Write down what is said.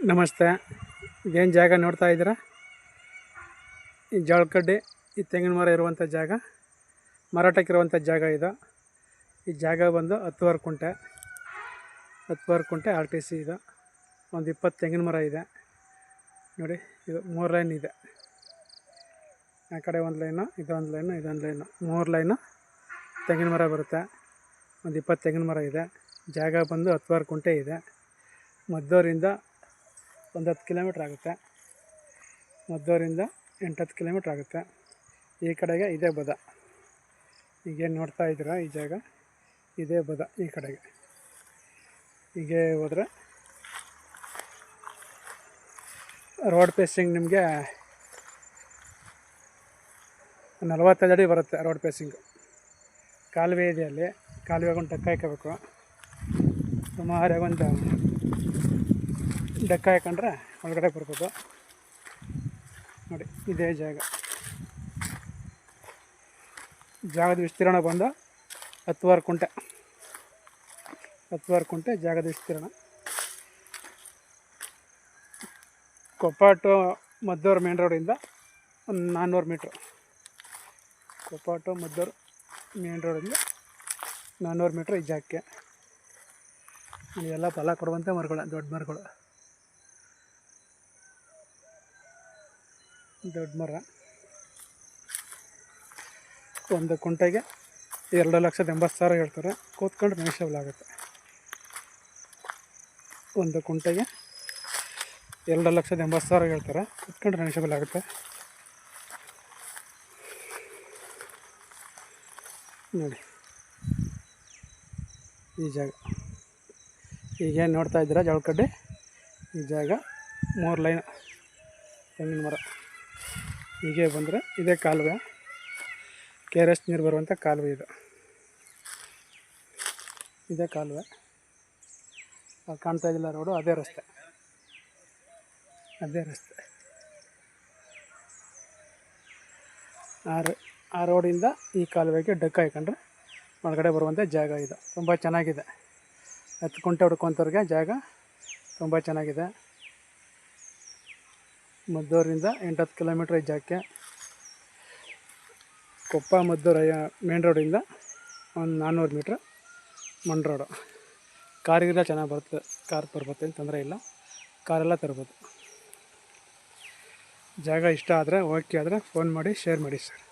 ನಮಸ್ತೆ. ಇದೇನು ಜಾಗ ನೋಡ್ತಾ ಇದ್ದೀರಾ? ಈ ಜೋಳಕಡ್ಡಿ, ಈ ತೆಂಗಿನ ಮರ ಇರುವಂಥ ಜಾಗ, ಮಾರಾಟಕ್ಕಿರುವಂಥ ಜಾಗ ಇದು. ಈ ಜಾಗ ಬಂದು 10 ಕುಂಟೆ RTC ಇದು. ಒಂದು 20 ತೆಂಗಿನ ಮರ ಇದೆ ನೋಡಿ. ಇದು 3 ಲೈನ್ ಇದೆ. ಆ ಕಡೆ ಒಂದು ಲೈನು, ಇದೊಂದು ಲೈನು, ಇದೊಂದು ಲೈನು, 3 ಲೈನು ತೆಂಗಿನ ಮರ ಬರುತ್ತೆ. ಒಂದು 20 ತೆಂಗಿನ ಮರ ಇದೆ. ಜಾಗ ಬಂದು 10 ಕುಂಟೆ ಇದೆ. ಮದ್ದೂರಿಂದ ಒಂದು 10 ಕಿಲೋಮೀಟ್ರ್ ಆಗುತ್ತೆ. ಮದ್ದೂರಿಂದ 8-10 ಕಿಲೋಮೀಟ್ರ್ ಆಗುತ್ತೆ. ಈ ಕಡೆಗೆ ಇದೇ ಬದ. ಈಗೇನು ನೋಡ್ತಾ ಇದ್ದೀರಾ ಈ ಜಾಗ, ಇದೇ ಬದ. ಈ ಕಡೆಗೆ ಹೀಗೆ ಹೋದರೆ ರೋಡ್ ಪೇಸಿಂಗ್ ನಿಮಗೆ 45 ಅಡಿ ಬರುತ್ತೆ. ರೋಡ್ ಪೇಸಿಂಗು ಕಾಲುವೆ ಇದೆ. ಅಲ್ಲಿ ಕಾಲುವೆಗೆ ಒಂದು ಡಕ್ಕ ಹಾಕಬೇಕು. ಸುಮಾರಾಗಿ ಒಂದು ಡಕ್ಕ ಹಾಕೊಂಡ್ರೆ ಒಳಗಡೆ ಬರ್ಬೋದು ನೋಡಿ. ಇದೇ ಜಾಗದ ವಿಸ್ತೀರ್ಣ ಬಂದು 10 ಕುಂಟೆ. 10 ಕುಂಟೆ ಜಾಗದ ವಿಸ್ತೀರ್ಣ. ಕೊಪ್ಪ ಟು ಮದ್ದೂರು ಮೇನ್ ರೋಡಿಂದ ಒಂದು 400 metre. Koppa to Maddur main ರೋಡಿಂದ 400 ಮೀಟ್ರ್ ಈ ಜಾಗಕ್ಕೆ. ಇವೆಲ್ಲ ಫಲ ಕೊಡುವಂಥ ಮರಗಳು, ದೊಡ್ಡ ಮರಗಳು, ದೊಡ್ಡ ಮರ. ಒಂದು ಕುಂಟೆಗೆ 2,80,000 ಹೇಳ್ತಾರೆ. ಕೂತ್ಕೊಂಡ್ರೆ ನೆಗೋಷಿಯಬಲ್ ಆಗುತ್ತೆ. ಒಂದು ಕುಂಟೆಗೆ 2,80,000 ಹೇಳ್ತಾರೆ. ಕೂತ್ಕೊಂಡ್ರೆ ನೆಗೋಷಿಯಬಲ್ ಆಗುತ್ತೆ ನೋಡಿ. ಈ ಜಾಗ ಈಗೇನು ನೋಡ್ತಾ ಇದ್ದೀರಾ ಜೋಳಕಡ್ಡಿ, ಈ ಜಾಗ 3 ಲೈನ್ ತೆಂಗಿನ ಮರ. ಹೀಗೆ ಬಂದರೆ ಇದೇ ಕಾಲುವೆ, KRS ನೀರು ಬರುವಂಥ ಕಾಲುವೆ ಇದು. ಇದೇ ಕಾಲುವೆ. ಅಲ್ಲಿ ಕಾಣ್ತಾ ಇದ್ದಿಲ್ಲ ರೋಡು, ಅದೇ ರಸ್ತೆ. ಆ ರೋಡಿಂದ ಈ ಕಾಲುವೆಗೆ ಡಕ್ಕ ಹಾಕೊಂಡ್ರೆ ಒಳಗಡೆ ಬರುವಂಥ ಜಾಗ ಇದು. ತುಂಬ ಚೆನ್ನಾಗಿದೆ. 10 ಕುಂಟೆ ಹುಡ್ಕೊಂತವ್ರಿಗೆ ಜಾಗ ತುಂಬ ಚೆನ್ನಾಗಿದೆ. ಮದ್ದೂರಿಂದ 8-10 ಕಿಲೋಮೀಟ್ರ್ ಈ ಜಾಗಕ್ಕೆ. ಕೊಪ್ಪ ಮದ್ದೂರು ಮೇನ್ ರೋಡಿಂದ ಒಂದು 400 ಮೀಟ್ರ್ ಮಣ್ ರೋಡು. ಕಾರಿಗೆಲ್ಲ ಚೆನ್ನಾಗಿ ಬರುತ್ತೆ. ಕಾರ್ ಬರ್ಬೋದು, ಏನು ತೊಂದರೆ ಇಲ್ಲ. ಕಾರೆಲ್ಲ ತರ್ಬೋದು. ಜಾಗ ಇಷ್ಟ ಆದರೆ ಓಕೆ ಆದರೆ ಫೋನ್ ಮಾಡಿ, ಶೇರ್ ಮಾಡಿ ಸರ್.